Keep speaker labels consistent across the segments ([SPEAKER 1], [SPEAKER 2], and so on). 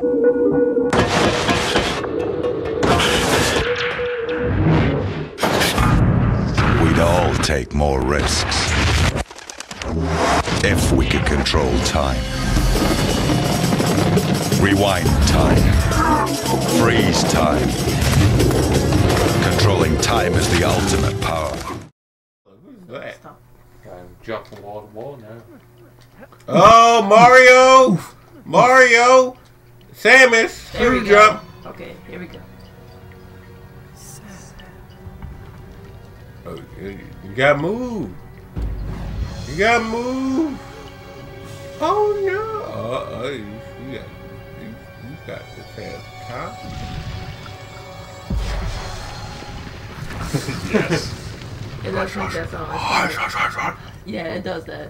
[SPEAKER 1] We'd all take more risks if we could control time. Rewind time. Freeze time. Controlling time is the ultimate power.
[SPEAKER 2] Who's that?
[SPEAKER 3] Jump from wall to wall now.
[SPEAKER 2] Oh, Mario! Mario! Samus! Screw jump!
[SPEAKER 4] Okay, here we go.
[SPEAKER 2] Oh, you gotta move. You gotta move. Oh no! You got this fast time.
[SPEAKER 5] Yes.
[SPEAKER 4] It does make that sound. Yeah, it does that.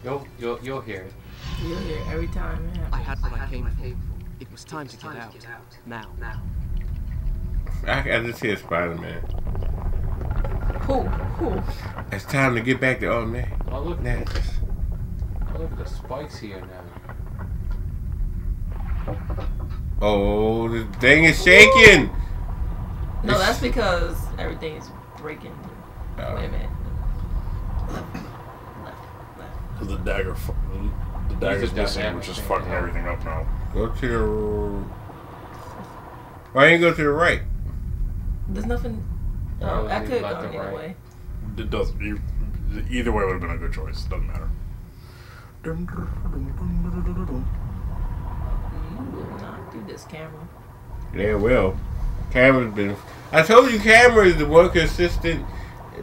[SPEAKER 3] You'll hear it.
[SPEAKER 4] You'll hear it every time it happens.
[SPEAKER 6] I had what I came for. It was time to get out. Now.
[SPEAKER 2] I just hear Spider-Man.
[SPEAKER 4] Who?
[SPEAKER 2] It's time to get back to all that.
[SPEAKER 3] Oh look,
[SPEAKER 2] Nah.
[SPEAKER 3] look at the spikes here now.
[SPEAKER 2] Oh, this thing is shaking!
[SPEAKER 4] No, that's because everything is breaking.
[SPEAKER 2] Oh.
[SPEAKER 4] Wait a minute.
[SPEAKER 5] Because the dagger's missing, which is fucking everything up now.
[SPEAKER 2] Go to the... Why didn't you go to the right?
[SPEAKER 4] There's nothing.
[SPEAKER 3] Oh,
[SPEAKER 4] I could
[SPEAKER 3] left
[SPEAKER 4] go
[SPEAKER 3] and
[SPEAKER 4] either
[SPEAKER 3] right.
[SPEAKER 4] way.
[SPEAKER 5] It doesn't. Either way would have been a good choice. Doesn't matter.
[SPEAKER 4] You will not do this, camera.
[SPEAKER 2] Yeah, well. Camera's been... I told you Camera is the one consistent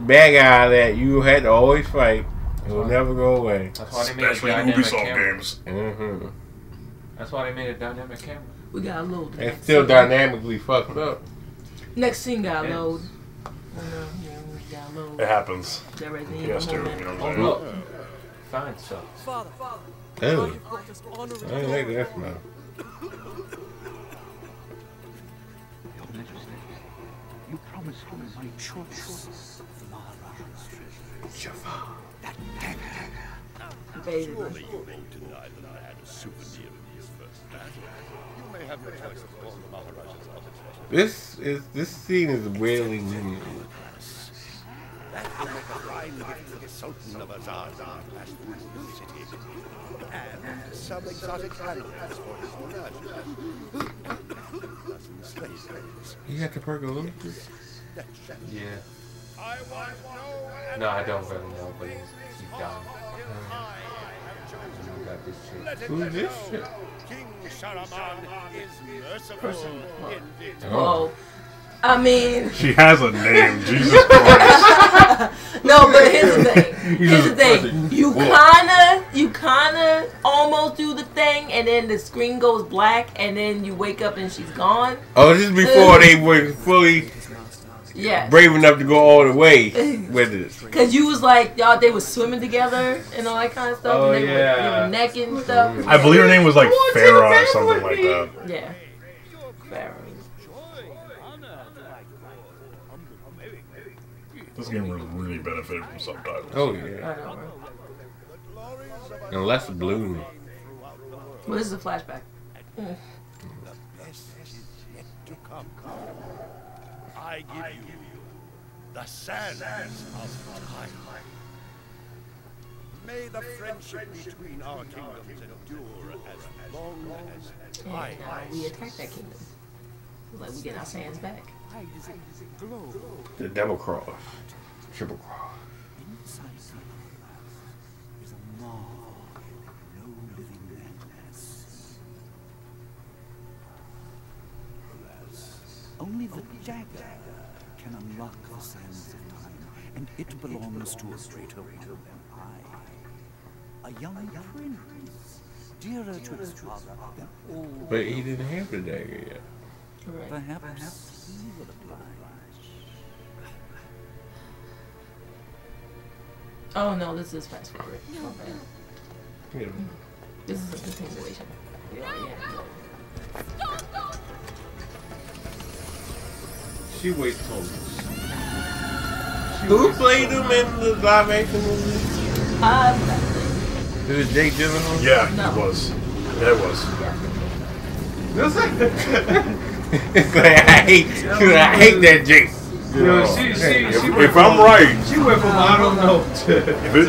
[SPEAKER 2] bad guy that you had to always fight. It will never go away.
[SPEAKER 3] That's why they made a
[SPEAKER 5] Especially
[SPEAKER 3] dynamic
[SPEAKER 5] Ubisoft
[SPEAKER 3] camera.
[SPEAKER 5] games.
[SPEAKER 2] Mm-hmm.
[SPEAKER 3] That's why they made a dynamic camera.
[SPEAKER 4] We gotta load. the
[SPEAKER 2] It's
[SPEAKER 4] next
[SPEAKER 2] still
[SPEAKER 4] scene.
[SPEAKER 2] dynamically fucked up.
[SPEAKER 4] Next scene gotta
[SPEAKER 3] Yes.
[SPEAKER 4] load. We gotta load.
[SPEAKER 5] It happens.
[SPEAKER 4] That Resident
[SPEAKER 5] He
[SPEAKER 4] Evil
[SPEAKER 5] has to. You
[SPEAKER 4] moment.
[SPEAKER 5] know what
[SPEAKER 3] Oh
[SPEAKER 5] I'm saying?
[SPEAKER 3] look, find stuff.
[SPEAKER 6] Father.
[SPEAKER 2] Oh. I ain't like that smell.
[SPEAKER 7] Your Majesty, you promised me my choice.
[SPEAKER 4] Basically.
[SPEAKER 8] You won't deny that I had a souvenir of his first battle. You may have your choice of all the Maharaja's other treasures.
[SPEAKER 2] This scene is really new.
[SPEAKER 8] That will make a fine gift for the Sultan of Azad city. And some exotic animals for his menagerie.
[SPEAKER 2] You got the pergola?
[SPEAKER 3] Yeah. No, I don't really know, but he's dying. I got this chick.
[SPEAKER 2] Who's this shit?
[SPEAKER 8] King Sharaman is merciful indeed.
[SPEAKER 4] Oh. I mean,
[SPEAKER 5] She has a name. Jesus Christ.
[SPEAKER 4] no, but here's the thing. Here's the thing. You kinda almost do the thing, and then the screen goes black, and then you wake up and she's gone.
[SPEAKER 2] Oh, this is before they were fully
[SPEAKER 4] Yeah.
[SPEAKER 2] brave enough to go all the way with it.
[SPEAKER 4] Cause you was like, y'all, they was swimming together and all that kind of stuff.
[SPEAKER 3] Oh,
[SPEAKER 4] and they
[SPEAKER 3] yeah.
[SPEAKER 4] were naked and stuff.
[SPEAKER 5] I believe her name was like Farah or something like that.
[SPEAKER 4] Yeah. Farah.
[SPEAKER 5] This game was really benefited from subtitles.
[SPEAKER 2] Oh
[SPEAKER 4] I
[SPEAKER 2] yeah.
[SPEAKER 4] know, bro.
[SPEAKER 2] Unless blue.
[SPEAKER 4] Well, this is a flashback.
[SPEAKER 8] The best is yet to come. I give you the sands of time. May the friendship between our kingdoms endure as long as time.
[SPEAKER 4] And we attack that kingdom. Like we get our sands back.
[SPEAKER 2] The double cross. Triple cross.
[SPEAKER 7] Is a marvel no living man has seen. Only the Jagger can unlock the sands of time, and it belongs to a greater one than I. A young prince, dearer to his father than all.
[SPEAKER 2] But he didn't have the dagger yet.
[SPEAKER 4] Correct.
[SPEAKER 7] Perhaps he will oblige.
[SPEAKER 4] Oh no, this is fast forward. My bad.
[SPEAKER 2] Yeah.
[SPEAKER 4] This is a continuation. Yeah.
[SPEAKER 2] She waits till. Who played him in the live action movie? It was Jake Gyllenhaal?
[SPEAKER 5] Yeah,
[SPEAKER 4] No.
[SPEAKER 5] it was. Yeah, it was.
[SPEAKER 2] It's like, I hate that Jason.
[SPEAKER 3] Yo, she
[SPEAKER 5] If I'm right,
[SPEAKER 3] she went from I don't know to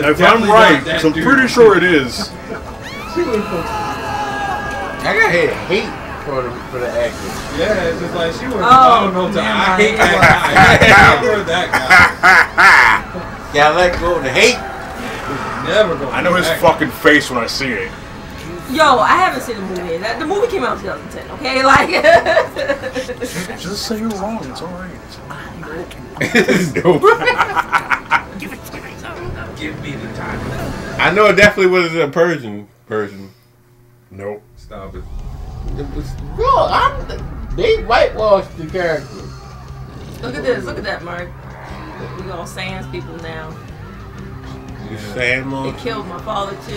[SPEAKER 5] if I'm right, because I'm pretty sure it is.
[SPEAKER 2] I got hate for the actor.
[SPEAKER 3] Yeah, it's just like she went from I don't know to I hate that guy. That guy.
[SPEAKER 2] Gotta let go of the hate.
[SPEAKER 3] Never go.
[SPEAKER 5] I know his fucking face when I see it.
[SPEAKER 4] Yo, I haven't seen the movie. The movie came out in 2010, okay? Like,
[SPEAKER 5] Just say you're wrong, it's alright.
[SPEAKER 3] Give me the time.
[SPEAKER 2] I know it definitely was a Persian person.
[SPEAKER 5] Nope.
[SPEAKER 3] Stop it.
[SPEAKER 2] It was, bro, they whitewashed the character.
[SPEAKER 4] look at this. Look at that, Mark. We all Sans people now. They killed my father too.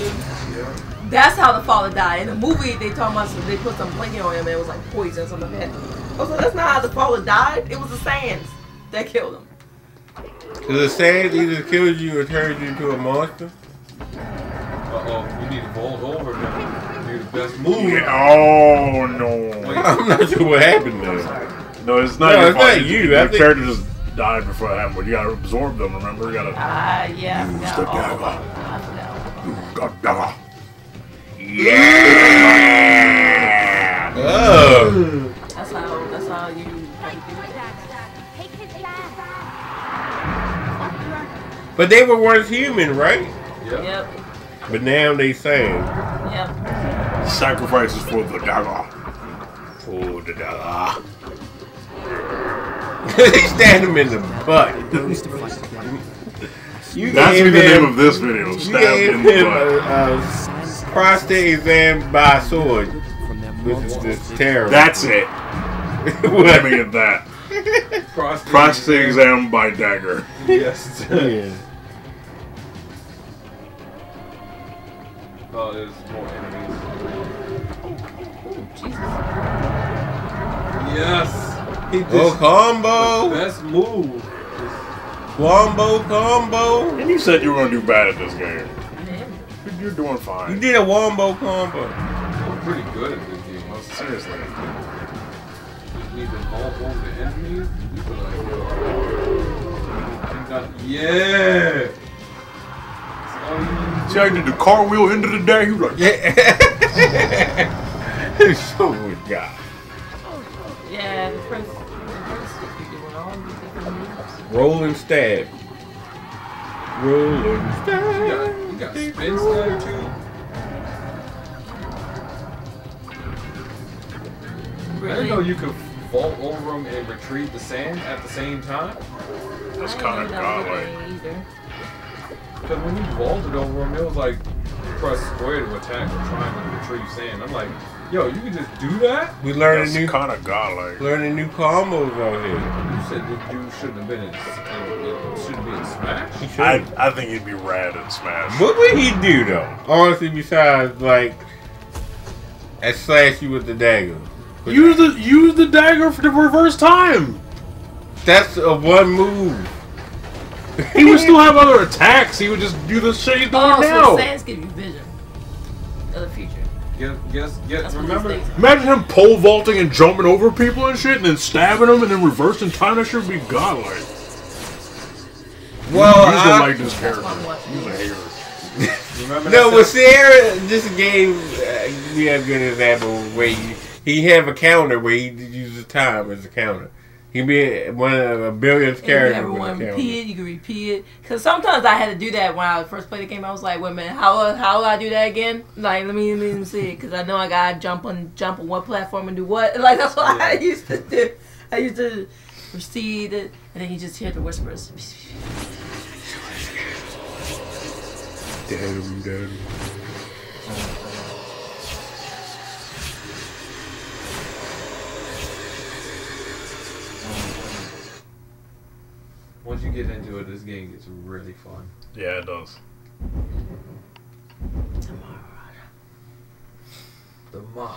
[SPEAKER 3] Yeah.
[SPEAKER 4] That's how the father died. In the movie, they talking about they put some blanket on him and it was like poison or something like that. I was like, that's not how the father died. It was the Sans that killed him.
[SPEAKER 2] So the Sans either kills you or turns you into a monster?
[SPEAKER 3] Uh-oh, you need to vault over now. You're the best move.
[SPEAKER 5] Yeah, oh no.
[SPEAKER 2] I'm not sure what happened there.
[SPEAKER 5] No, it's not
[SPEAKER 2] No,
[SPEAKER 5] your
[SPEAKER 2] it's
[SPEAKER 5] fault.
[SPEAKER 2] not you.
[SPEAKER 5] Your
[SPEAKER 2] I think-
[SPEAKER 5] character just died before it happened, but you gotta absorb them, remember? You gotta
[SPEAKER 4] Yeah.
[SPEAKER 5] use
[SPEAKER 4] I
[SPEAKER 5] the
[SPEAKER 4] forgot.
[SPEAKER 5] dagger.
[SPEAKER 4] I forgot.
[SPEAKER 5] Use the dagger. Yeah!
[SPEAKER 2] Oh.
[SPEAKER 4] That's how you do it.
[SPEAKER 2] But they were once human, right?
[SPEAKER 4] Yep.
[SPEAKER 2] But now they Sans.
[SPEAKER 4] Yep.
[SPEAKER 5] Sacrifices for the dagger. For the dagger.
[SPEAKER 2] They stab him in the butt. You
[SPEAKER 5] That's
[SPEAKER 2] gave
[SPEAKER 5] the name
[SPEAKER 2] him-
[SPEAKER 5] of this video.
[SPEAKER 2] You
[SPEAKER 5] Stabbed
[SPEAKER 2] gave
[SPEAKER 5] in the
[SPEAKER 2] him
[SPEAKER 5] butt.
[SPEAKER 2] a prostate exam by sword. Which is just terrible.
[SPEAKER 5] That's it. Let me get that. Prostate exam by dagger.
[SPEAKER 3] Yes.
[SPEAKER 2] Yeah.
[SPEAKER 3] Oh, there's more enemies. Yes. He did
[SPEAKER 2] Oh, combo.
[SPEAKER 3] the best move.
[SPEAKER 2] Wombo combo.
[SPEAKER 5] And you said you were gonna do bad at this game. You're doing
[SPEAKER 2] You
[SPEAKER 5] fine.
[SPEAKER 2] did a wombo combo.
[SPEAKER 3] I'm pretty good at this game.
[SPEAKER 5] No, seriously.
[SPEAKER 3] You need to vault over the enemies. You be like, yeah. That's all you need.
[SPEAKER 5] See how you did the cartwheel into the dagger? You like,
[SPEAKER 2] So good God.
[SPEAKER 4] Yeah, the first stick you doing all these different moves.
[SPEAKER 2] Rolling stab. Rolling stab.
[SPEAKER 3] You got spin stab too. I didn't know you could vault over them and retrieve the sand at the same time.
[SPEAKER 5] that's
[SPEAKER 4] I
[SPEAKER 5] kind
[SPEAKER 4] didn't
[SPEAKER 5] of
[SPEAKER 4] know that was a
[SPEAKER 5] godlike.
[SPEAKER 4] thing either.
[SPEAKER 3] Because when you vaulted over them, it was like press square to attack or triangle to retrieve sand. I'm like, yo, you can just do that?
[SPEAKER 2] We learned
[SPEAKER 5] That's
[SPEAKER 2] a new
[SPEAKER 5] kind of godlike.
[SPEAKER 2] learning new combos out here.
[SPEAKER 3] You said that you shouldn't have been shouldn't be in Smash?
[SPEAKER 2] He should.
[SPEAKER 5] I think he'd be rad in Smash.
[SPEAKER 2] What would he do though? Honestly, besides like, slash you with the dagger.
[SPEAKER 5] Use the dagger for the reverse time.
[SPEAKER 2] That's a one move.
[SPEAKER 5] He would still have other attacks. He would just do the shit he's doing
[SPEAKER 4] Oh,
[SPEAKER 5] now.
[SPEAKER 4] so Sans give you vision of the future.
[SPEAKER 3] Yes.
[SPEAKER 4] That's what
[SPEAKER 3] Remember?
[SPEAKER 4] these things are.
[SPEAKER 5] Imagine him pole vaulting and jumping over people and shit, and then stabbing them and then reversing time. That should be godlike.
[SPEAKER 2] Well,
[SPEAKER 5] You don't like this
[SPEAKER 4] That's
[SPEAKER 5] character.
[SPEAKER 4] what I'm watching.
[SPEAKER 5] He's a hater.
[SPEAKER 3] Remember
[SPEAKER 2] no,
[SPEAKER 3] that
[SPEAKER 2] with Sierra, this game, we have a good example where he have a counter where he uses time as a counter. He be one of a billionth
[SPEAKER 4] And you
[SPEAKER 2] character
[SPEAKER 4] ever
[SPEAKER 2] with a
[SPEAKER 4] want to
[SPEAKER 2] counter.
[SPEAKER 4] repeat it, you can repeat it. Because sometimes I had to do that when I first played the game. I was like, wait a minute, how will I do that again? Like, let me see it. Because I know I got to jump on one platform and do what. Like, that's what I used to do. I used to proceed it, and then you just hear the whispers.
[SPEAKER 2] Dadum.
[SPEAKER 3] Once you get into it, this game gets really fun.
[SPEAKER 5] Yeah, it does.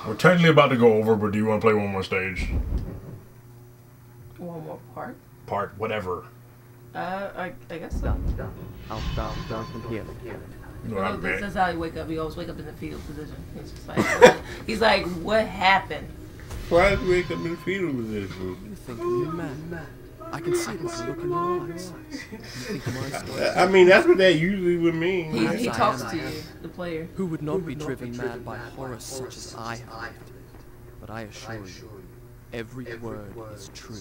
[SPEAKER 5] We're technically about to go over, but do you want to play one more stage?
[SPEAKER 4] One more part?
[SPEAKER 5] Part, whatever.
[SPEAKER 4] I guess so.
[SPEAKER 6] I'll start from here.
[SPEAKER 4] That's how he wake up. He always wake up in the fetal position. He's just like, he's like, what happened?
[SPEAKER 2] Why did you wake up in the fetal position?
[SPEAKER 6] You think you're mad. I can see this look in your eyes. You think my story.
[SPEAKER 2] I mean, that's what that usually would mean.
[SPEAKER 4] He talks to you, the player.
[SPEAKER 6] Who would not be driven mad by horror such as I have? But I assure you, every word is true.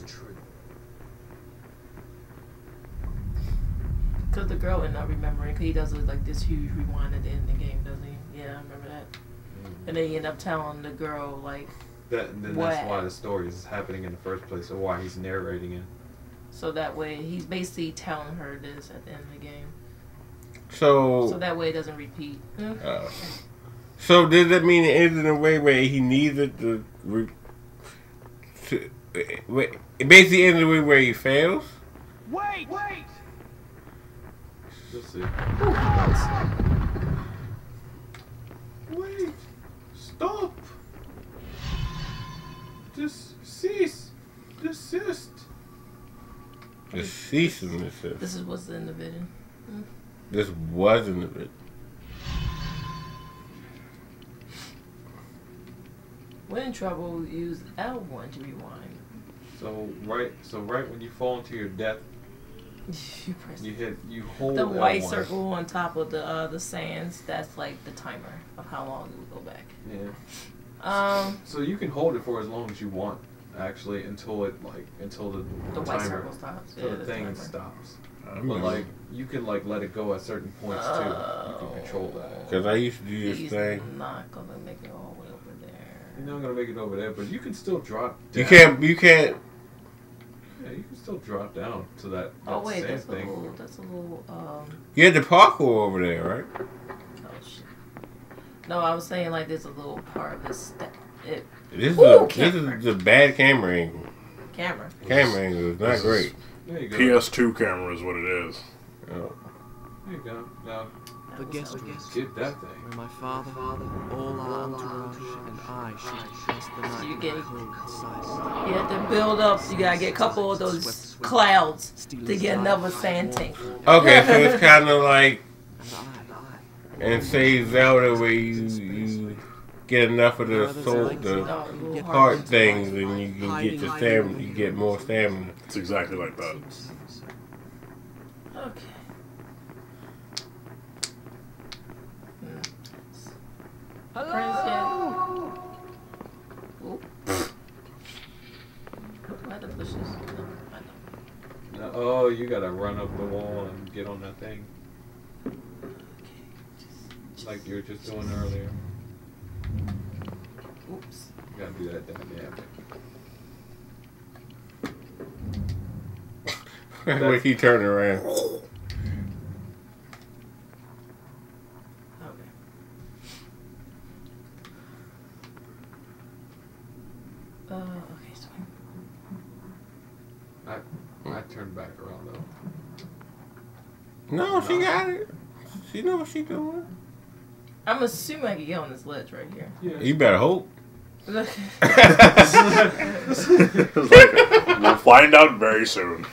[SPEAKER 4] Because the girl ended up remembering, because he does like this huge rewind at the end of the game, doesn't he? Yeah, I remember that. And then he ended up telling the girl, like,
[SPEAKER 3] that's why the story is happening in the first place, or why he's narrating it.
[SPEAKER 4] So that way, he's basically telling her this at the end of the game.
[SPEAKER 2] So
[SPEAKER 4] that way it doesn't repeat.
[SPEAKER 2] So does that mean it ends in a way where he needs it to it basically ends in a way where he fails?
[SPEAKER 8] Wait!
[SPEAKER 3] Let's see. Wait! Stop! Just cease! Desist!
[SPEAKER 2] Just cease and desist.
[SPEAKER 4] This is what's in the vision.
[SPEAKER 2] This wasn't a bit.
[SPEAKER 4] When in trouble, use L1 to rewind.
[SPEAKER 3] So right when you fall into your death, you hold
[SPEAKER 4] the white
[SPEAKER 3] L1.
[SPEAKER 4] circle on top of the sands. That's like the timer of how long it will go back.
[SPEAKER 3] Yeah. So you can hold it for as long as you want, actually, until the
[SPEAKER 4] white
[SPEAKER 3] timer,
[SPEAKER 4] circle stops.
[SPEAKER 3] until the thing stops. But like you can like let it go at certain points too. You can control that.
[SPEAKER 2] Because I used to do this thing.
[SPEAKER 4] I'm not gonna make it all the way over there.
[SPEAKER 3] You're not gonna make it over there, but you can still drop down.
[SPEAKER 2] You can't.
[SPEAKER 3] Yeah, you can still drop down to that
[SPEAKER 4] Oh wait,
[SPEAKER 3] same
[SPEAKER 4] that's
[SPEAKER 3] thing.
[SPEAKER 4] a little.
[SPEAKER 2] You had the parkour over there, right?
[SPEAKER 4] Oh shit. No, I was saying like there's a little part of this.
[SPEAKER 2] This is the bad camera angle.
[SPEAKER 4] Camera
[SPEAKER 2] angle is not great.
[SPEAKER 3] There you go.
[SPEAKER 5] PS2 camera is what it is.
[SPEAKER 2] Oh.
[SPEAKER 3] There you go. Now
[SPEAKER 6] The guest room,
[SPEAKER 3] get that thing.
[SPEAKER 6] where my father, all our entourage, and I should pass the night
[SPEAKER 4] you get
[SPEAKER 6] in cold silence.
[SPEAKER 4] You have to build up. You gotta get a couple of those clouds to get another sand tank.
[SPEAKER 2] Okay, so it's kind of like in say Zelda where you get enough of the heart things and you can get the stamina. You get more stamina.
[SPEAKER 5] It's exactly like that.
[SPEAKER 4] Okay. Hello. I had to push this. No, I know.
[SPEAKER 3] Oh, you gotta run up the wall and get on that thing. Like you were just doing earlier.
[SPEAKER 4] Oops.
[SPEAKER 3] You gotta do that dynamic.
[SPEAKER 2] When he turned around.
[SPEAKER 4] Okay. Okay, so
[SPEAKER 3] I turned back around though.
[SPEAKER 2] No, she got it. She know what she doing.
[SPEAKER 4] I'm assuming I can get on this ledge right here.
[SPEAKER 3] Yeah.
[SPEAKER 2] You better hope.
[SPEAKER 5] We'll find out very soon.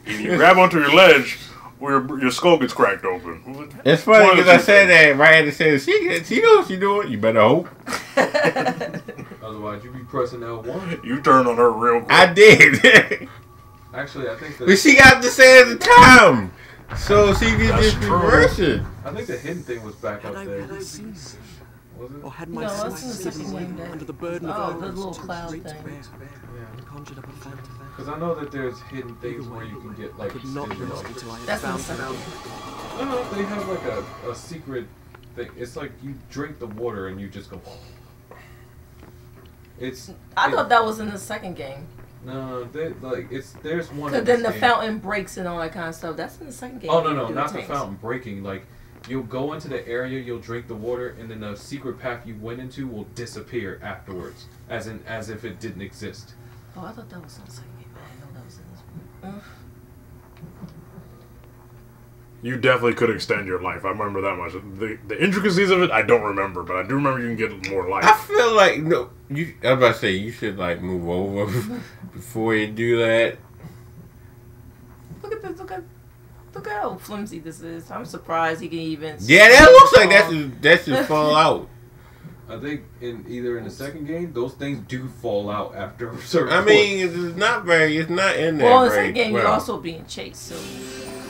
[SPEAKER 5] If you grab onto your ledge, your skull gets cracked open.
[SPEAKER 2] It's funny because I said that right at the same. She knows what she doing. You better hope.
[SPEAKER 3] Otherwise, you be pressing L1.
[SPEAKER 5] You turn on her real quick.
[SPEAKER 2] I did.
[SPEAKER 3] Actually, I think
[SPEAKER 2] but she got to say at the time, so she could just reverse it.
[SPEAKER 3] I think the hidden thing was back up there. Was it?
[SPEAKER 6] Or had my
[SPEAKER 4] No,
[SPEAKER 6] sight
[SPEAKER 4] that's in the second
[SPEAKER 6] sitting
[SPEAKER 4] game,
[SPEAKER 6] under the burden of
[SPEAKER 4] Oh,
[SPEAKER 6] earth
[SPEAKER 4] the little
[SPEAKER 6] too
[SPEAKER 4] cloud
[SPEAKER 6] great to
[SPEAKER 4] thing.
[SPEAKER 6] bear,
[SPEAKER 3] Yeah.
[SPEAKER 6] and conjured up a phantom.
[SPEAKER 3] Because I know that there's hidden things where you can get like
[SPEAKER 6] Could not
[SPEAKER 3] extended
[SPEAKER 6] rest
[SPEAKER 3] life.
[SPEAKER 6] until I had
[SPEAKER 4] That's in the
[SPEAKER 6] found
[SPEAKER 4] second
[SPEAKER 6] them.
[SPEAKER 4] game.
[SPEAKER 3] They have like a secret thing. It's like you drink the water and you just go.
[SPEAKER 4] I thought that was in the second game.
[SPEAKER 3] No, there's one.
[SPEAKER 4] Because
[SPEAKER 3] in
[SPEAKER 4] then
[SPEAKER 3] this
[SPEAKER 4] the
[SPEAKER 3] game.
[SPEAKER 4] fountain breaks and all that kind of stuff. That's in the second game.
[SPEAKER 3] Oh
[SPEAKER 4] You
[SPEAKER 3] no,
[SPEAKER 4] do
[SPEAKER 3] not the
[SPEAKER 4] tanks.
[SPEAKER 3] fountain breaking. Like you'll go into the area, you'll drink the water, and then the secret path you went into will disappear afterwards, as if it didn't exist.
[SPEAKER 4] Oh, I thought that was in the second game. I didn't know that was in this one.
[SPEAKER 5] You definitely could extend your life. I remember that much. The intricacies of it, I don't remember, but I do remember you can get more life.
[SPEAKER 2] I feel like no. I was about to say you should like move over before you do that.
[SPEAKER 4] Look at this. Look at Look how flimsy this is. I'm surprised he can even.
[SPEAKER 2] Yeah, that looks like that should fall out.
[SPEAKER 3] I think in the second game, those things do fall out after a certain
[SPEAKER 2] I mean, it's not in there.
[SPEAKER 4] Well, in the second game, you're also being chased, so.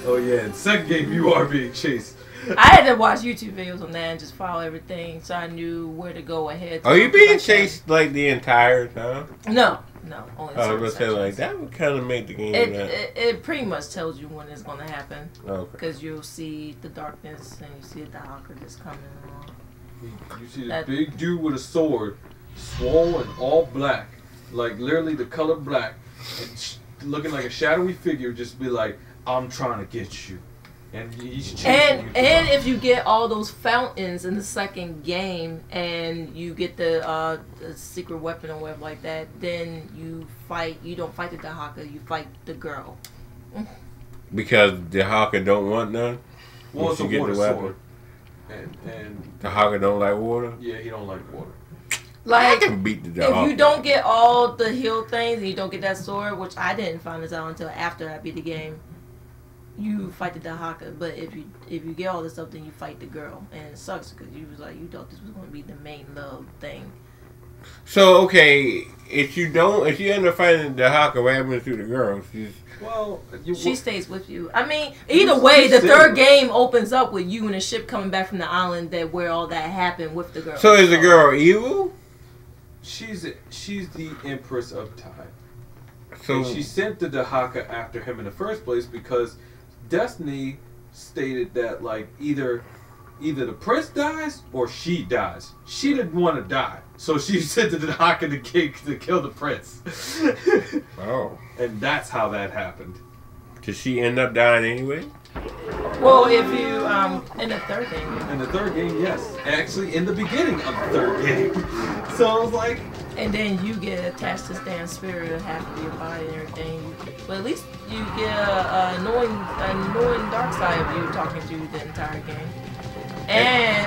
[SPEAKER 3] Oh yeah, in the second game, you are being chased.
[SPEAKER 4] I had to watch YouTube videos on that and just follow everything, so I knew where to go ahead.
[SPEAKER 2] Are you being chased like the entire time?
[SPEAKER 4] No, only.
[SPEAKER 2] I was gonna say like that would kind of make the game.
[SPEAKER 4] It pretty much tells you when it's gonna happen.
[SPEAKER 2] Okay.
[SPEAKER 4] Because you'll see the darkness and you see the Hawker just coming along.
[SPEAKER 3] You see this big dude with a sword, swole and all black, like literally the color black, and looking like a shadowy figure. Just be like, I'm trying to get you. And he's chasing you.
[SPEAKER 4] And if you get all those fountains in the second game, and you get the secret weapon or whatever like that, then you fight. You don't fight the Dahaka, you fight the girl.
[SPEAKER 2] Because the Hawker don't want none.
[SPEAKER 3] Well, it's a water sword. And
[SPEAKER 2] the Hawker don't like water.
[SPEAKER 3] Yeah, he don't like water.
[SPEAKER 4] Like,
[SPEAKER 2] I can beat the
[SPEAKER 4] if
[SPEAKER 2] Hawker.
[SPEAKER 4] you don't get all the heal things and you don't get that sword, which I didn't find this out until after I beat the game. You fight the Dahaka, but if you get all this stuff, then you fight the girl, and it sucks because you thought this was going to be the main love thing.
[SPEAKER 2] So okay, if you end up fighting the Dahaka, what happens to the girl?
[SPEAKER 4] She stays with you. I mean, either way, the third game opens up with you and a ship coming back from the island where all that happened with the girl.
[SPEAKER 2] So is the girl evil?
[SPEAKER 3] She's the Empress of Time.
[SPEAKER 2] So
[SPEAKER 3] and she sent the Dahaka after him in the first place because Destiny stated that like either the prince dies or she dies. She didn't want to die, so she sent the Dahaka to kill the prince.
[SPEAKER 2] Oh,
[SPEAKER 3] and that's how that happened.
[SPEAKER 2] Did she end up dying anyway?
[SPEAKER 4] Well, if you in the third game.
[SPEAKER 3] In the third game, yes. Actually, in the beginning of the third game. So I was like.
[SPEAKER 4] And then you get attached to Stan's spirit of half of your body and everything. But at least you get a annoying dark side of you talking to you the entire game. And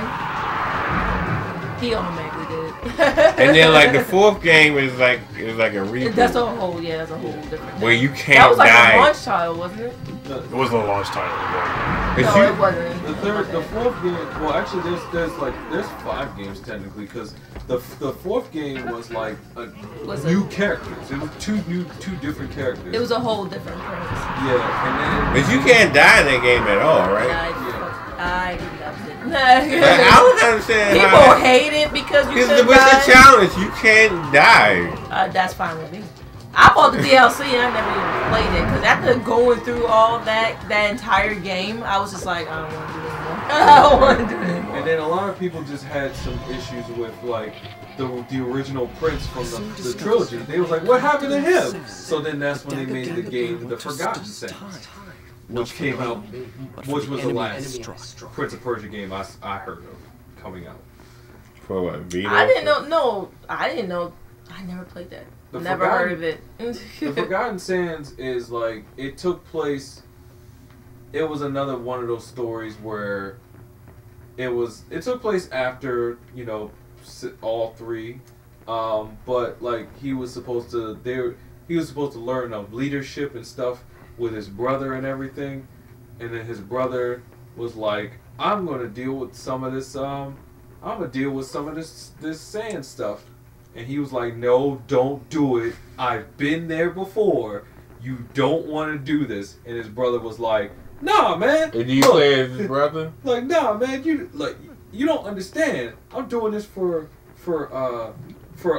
[SPEAKER 4] he automatically did it.
[SPEAKER 2] And then like the fourth game is like a reboot.
[SPEAKER 4] That's a whole different thing.
[SPEAKER 2] Where you can't
[SPEAKER 4] that was like
[SPEAKER 2] die.
[SPEAKER 4] a launch title, wasn't it?
[SPEAKER 5] It wasn't a launch title.
[SPEAKER 4] No, it wasn't.
[SPEAKER 3] The fourth game. Well, actually, there's 5 games technically because the fourth game was like new characters. It was two different characters.
[SPEAKER 4] It was a whole different premise.
[SPEAKER 3] Yeah, and then.
[SPEAKER 2] But you can't die in that game at all, right?
[SPEAKER 4] I loved it.
[SPEAKER 2] I don't understand.
[SPEAKER 4] People hate it because you couldn't die.
[SPEAKER 2] It's a challenge. You can't die.
[SPEAKER 4] That's fine with me. I bought the DLC and I never even played it because after going through all that entire game, I was just like, I don't want to do it anymore. I don't want to do it anymore.
[SPEAKER 3] And then a lot of people just had some issues with like the original Prince from the trilogy. They was like, what happened to him? So then that's when they made the game The Forgotten Sands, which came out, which was the last Prince of Persia game I heard of coming out.
[SPEAKER 2] For what, Vita?
[SPEAKER 4] I didn't know. No, I didn't know. I never played that. Never heard of it.
[SPEAKER 3] The Forgotten Sands is like it took place. It was another one of those stories where it took place after all 3, but like he was supposed to learn of leadership and stuff with his brother and everything, and then his brother was like, I'm gonna deal with some of this this sand stuff. And he was like, no, don't do it. I've been there before. You don't want to do this. And his brother was like, nah, man.
[SPEAKER 2] And you play as his brother?
[SPEAKER 3] Like, nah, man. You don't understand. I'm doing this for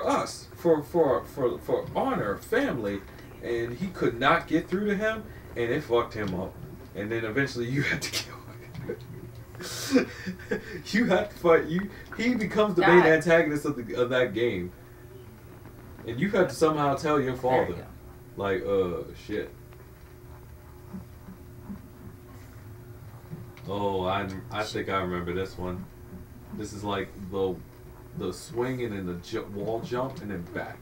[SPEAKER 3] us, for honor, family. And he could not get through to him, and it fucked him up. And then eventually you had to kill him. You have to fight. He becomes the main antagonist of that game. And you had to somehow tell your father, like, shit. Oh, I think I remember this one. This is like the swinging and the wall jump and then back.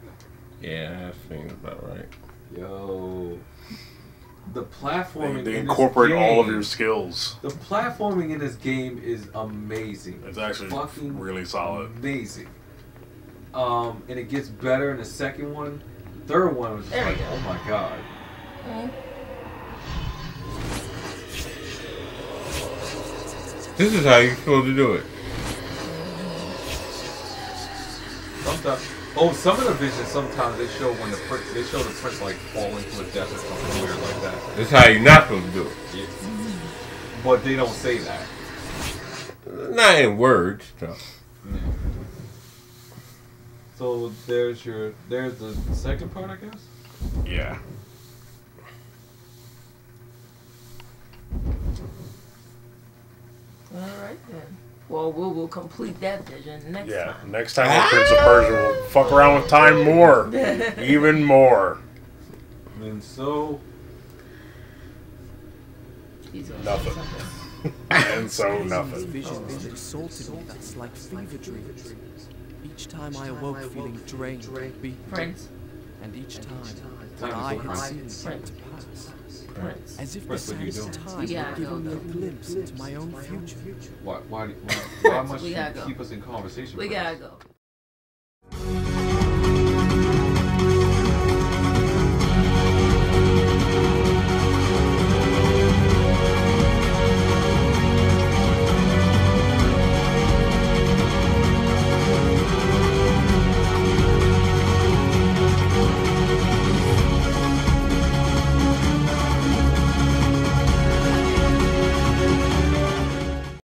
[SPEAKER 2] Yeah, that seems about right.
[SPEAKER 3] Yo, the platforming.
[SPEAKER 5] They incorporate all of your skills.
[SPEAKER 3] The platforming in this game is amazing.
[SPEAKER 5] It's actually fucking really solid.
[SPEAKER 3] Amazing. And it gets better in the second one. Third one was just like, oh my god.
[SPEAKER 2] This is how you're supposed to do it.
[SPEAKER 3] Sometimes, some of the visions. Sometimes they show when the prince like falling to a death or something weird like that.
[SPEAKER 2] This is how you're not supposed to do it.
[SPEAKER 3] Yeah. But they don't say that.
[SPEAKER 2] Not in words, though.
[SPEAKER 3] Yeah. So there's the second part, I guess.
[SPEAKER 5] Yeah.
[SPEAKER 4] Alright then. Well, we will complete that vision next time.
[SPEAKER 5] Next time on Prince of Persia, we'll fuck around with time more. Even more.
[SPEAKER 3] And so...
[SPEAKER 5] Nothing. And so nothing.
[SPEAKER 6] Visions that assaulted me, that's like fever dreams. Each time I awoke feeling drained, beaten,
[SPEAKER 4] Prince.
[SPEAKER 6] and each time that I had seen it come to pass.
[SPEAKER 4] Prince.
[SPEAKER 6] As if the
[SPEAKER 3] Prince, what are you
[SPEAKER 6] sands of
[SPEAKER 3] doing?
[SPEAKER 6] time were giving me a glimpse into my own future.
[SPEAKER 3] Why must
[SPEAKER 4] We
[SPEAKER 3] you
[SPEAKER 4] gotta go.
[SPEAKER 3] keep us in conversation?
[SPEAKER 4] We
[SPEAKER 3] Prince?
[SPEAKER 4] gotta go.